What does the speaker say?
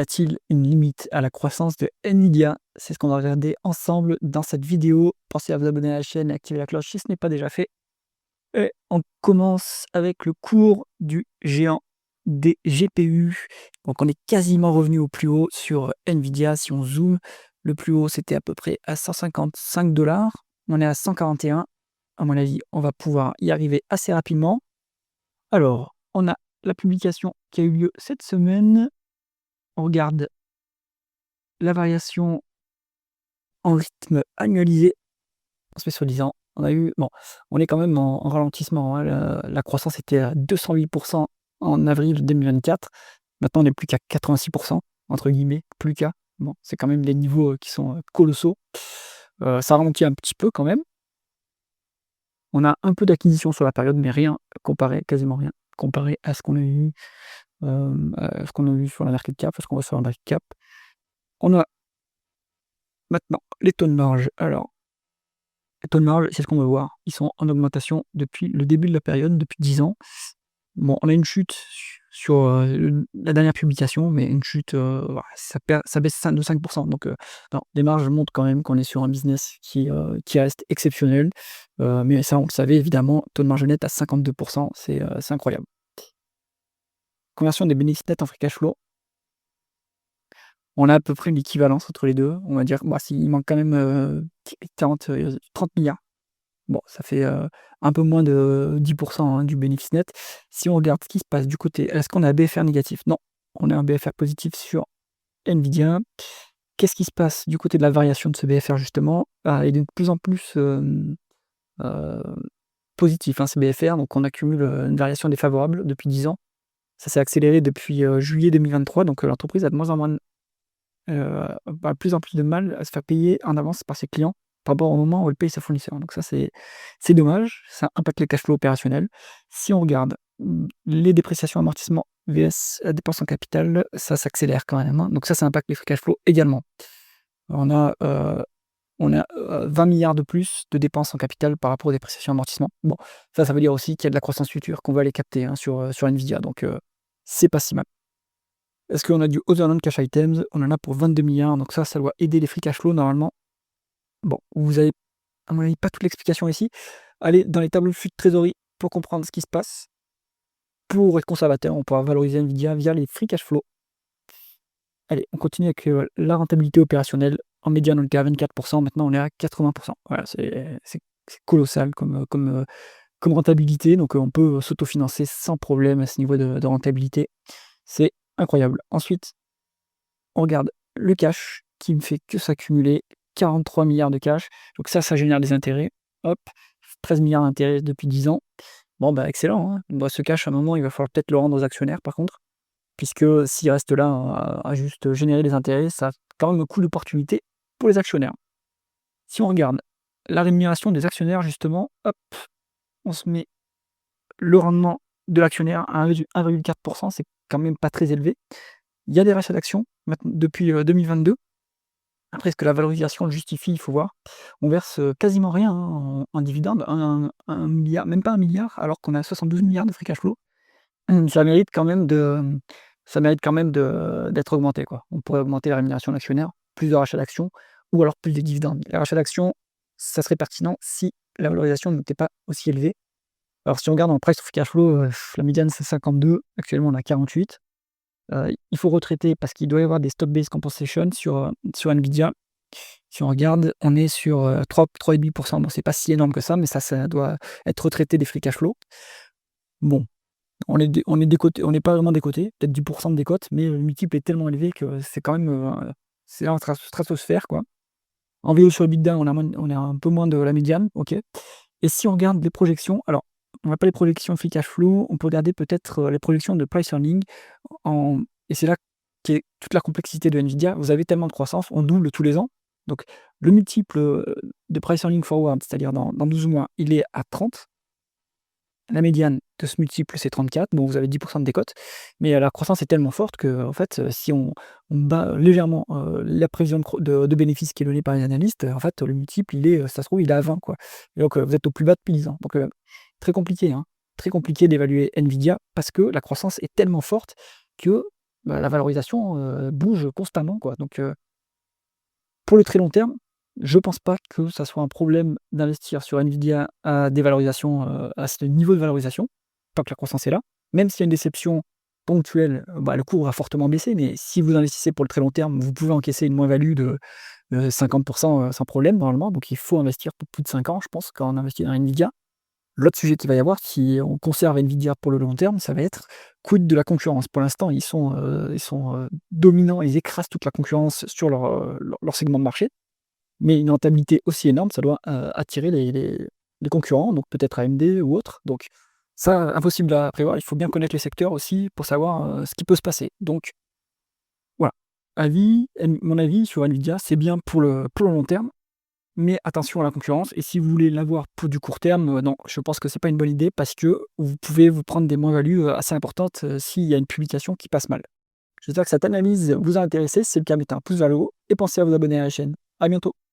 Y a-t-il une limite à la croissance de Nvidia? C'est ce qu'on va regarder ensemble dans cette vidéo. Pensez à vous abonner à la chaîne et activer la cloche si ce n'est pas déjà fait. Et on commence avec le cours du géant des GPU. Donc on est quasiment revenu au plus haut sur Nvidia. Si on zoome, le plus haut c'était à peu près à 155 $. On est à 141. À mon avis, on va pouvoir y arriver assez rapidement. Alors, on a la publication qui a eu lieu cette semaine. On regarde la variation en rythme annualisé, on se met sur 10 ans. On a eu, bon, on est quand même en ralentissement, hein, la croissance était à 208% en avril 2024. Maintenant, on n'est plus qu'à 86%, entre guillemets, plus qu'à. Bon, c'est quand même des niveaux qui sont colossaux. Ça ralentit un petit peu quand même. On a un peu d'acquisition sur la période, mais rien comparé, quasiment rien, comparé à ce qu'on a eu, à ce qu'on a eu sur la market cap, à ce qu'on voit sur la market cap. On a maintenant les taux de marge. Alors, les taux de marge, c'est ce qu'on veut voir. Ils sont en augmentation depuis le début de la période, depuis 10 ans. Bon, on a une chute sur la dernière publication, mais une chute, voilà, ça baisse de 5%. Donc, non, les marges montrent quand même qu'on est sur un business qui reste exceptionnel. Mais ça, on le savait évidemment, taux de marge net à 52%, c'est incroyable. Conversion des bénéfices nets en free cash flow. On a à peu près une équivalence entre les deux. On va dire, bah, il manque quand même 30 milliards. Bon, ça fait un peu moins de 10%, hein, du bénéfice net. Si on regarde ce qui se passe du côté, est-ce qu'on a un BFR négatif? Non, on a un BFR positif sur Nvidia. Qu'est-ce qui se passe du côté de la variation de ce BFR justement? Il est de plus en plus euh, positif, hein, ce BFR, donc on accumule une variation défavorable depuis 10 ans. Ça s'est accéléré depuis juillet 2023, donc l'entreprise a de moins en moins plus en plus de mal à se faire payer en avance par ses clients par rapport au moment où elle paye ses fournisseurs. Donc ça, c'est dommage, ça impacte les cash flows opérationnels. Si on regarde les dépréciations, amortissements vs dépenses en capital, ça s'accélère quand même, hein. Donc ça impacte les free cash flow également. On a, 20 milliards de plus de dépenses en capital par rapport aux dépréciations amortissements. Bon, ça veut dire aussi qu'il y a de la croissance future qu'on va aller capter, hein, sur Nvidia. Donc c'est pas si mal. Est-ce qu'on a du other non-cash items? On en a pour 22 milliards, donc ça doit aider les free cash flow normalement. Bon, vous avez, à mon avis, pas toute l'explication ici. Allez dans les tableaux de flux de trésorerie pour comprendre ce qui se passe. Pour être conservateur, on pourra valoriser Nvidia via les free cash flow. Allez, on continue avec la rentabilité opérationnelle. En médiane, on était à 24%, maintenant on est à 80%. Voilà, c'est colossal comme rentabilité, donc on peut s'autofinancer sans problème à ce niveau de rentabilité. C'est incroyable. Ensuite, on regarde le cash qui ne fait que s'accumuler, 43 milliards de cash. Donc ça génère des intérêts. Hop, 13 milliards d'intérêts depuis 10 ans. Bon, bah excellent, hein. Bah, ce cash, à un moment, il va falloir peut-être le rendre aux actionnaires, par contre, puisque s'il reste là à juste générer des intérêts, ça a quand même un coût d'opportunité pour les actionnaires. Si on regarde la rémunération des actionnaires, justement, hop, on se met le rendement de l'actionnaire à 1,4%, c'est quand même pas très élevé. Il y a des rachats d'actions depuis 2022. Après, est-ce que la valorisation le justifie? Il faut voir. On verse quasiment rien, hein, en dividende, 1 milliard, même pas 1 milliard, alors qu'on a 72 milliards de free cash flow. Ça mérite quand même d'être augmenté, quoi. On pourrait augmenter la rémunération d'actionnaire, plus de rachats d'actions ou alors plus de dividendes. Les rachats d'actions, ça serait pertinent si la valorisation n'était pas aussi élevée. Alors si on regarde en price to free cash flow, la médiane c'est 52, actuellement on a 48. Il faut retraiter parce qu'il doit y avoir des stock-based compensation sur Nvidia. Si on regarde, on est sur 3,5%. Bon, c'est pas si énorme que ça, mais ça doit être retraité des free cash flow. Bon, on est décoté, on n'est pas vraiment décoté, peut-être 10% de décote, mais le multiple est tellement élevé que c'est quand même c'est en stratosphère, quoi. En VO sur EBITDA, on a un peu moins de la médiane, ok. Et si on regarde les projections, alors on n'a pas les projections free cash flow, on peut regarder peut-être les projections de price earning. Et c'est là qu'est toute la complexité de Nvidia. Vous avez tellement de croissance, on double tous les ans. Donc le multiple de price earning forward, c'est-à-dire dans 12 mois, il est à 30. La médiane de ce multiple, c'est 34. Bon, vous avez 10% de décote, mais la croissance est tellement forte que, en fait, si on bat légèrement la prévision de bénéfices qui est donnée par les analystes, en fait, le multiple, ça se trouve, il est à 20, quoi. Et donc, vous êtes au plus bas depuis 10 ans. Donc, très compliqué, hein, très compliqué d'évaluer Nvidia parce que la croissance est tellement forte que bah, la valorisation, bouge constamment, quoi. Donc pour le très long terme, je pense pas que ça soit un problème d'investir sur Nvidia à des valorisations, à ce niveau de valorisation, tant que la croissance est là. Même s'il y a une déception ponctuelle, bah, le cours va fortement baisser, mais si vous investissez pour le très long terme, vous pouvez encaisser une moins-value de 50 sans problème normalement, donc il faut investir pour plus de 5 ans, je pense, quand on investit dans Nvidia. L'autre sujet qu'il va y avoir, si on conserve Nvidia pour le long terme, ça va être quid de la concurrence? Pour l'instant, ils sont dominants, ils écrasent toute la concurrence sur leur segment de marché, mais une rentabilité aussi énorme, ça doit, attirer les concurrents, donc peut-être AMD ou autres. Donc ça, impossible à prévoir. Il faut bien connaître les secteurs aussi pour savoir, ce qui peut se passer. Donc voilà, mon avis sur Nvidia, c'est bien pour le long terme, mais attention à la concurrence et si vous voulez l'avoir pour du court terme, non, je pense que c'est pas une bonne idée parce que vous pouvez vous prendre des moins-values, assez importantes, s'il y a une publication qui passe mal. J'espère que cette analyse vous a intéressé. Si c'est le cas, mettez un pouce vers le haut et pensez à vous abonner à la chaîne. À bientôt.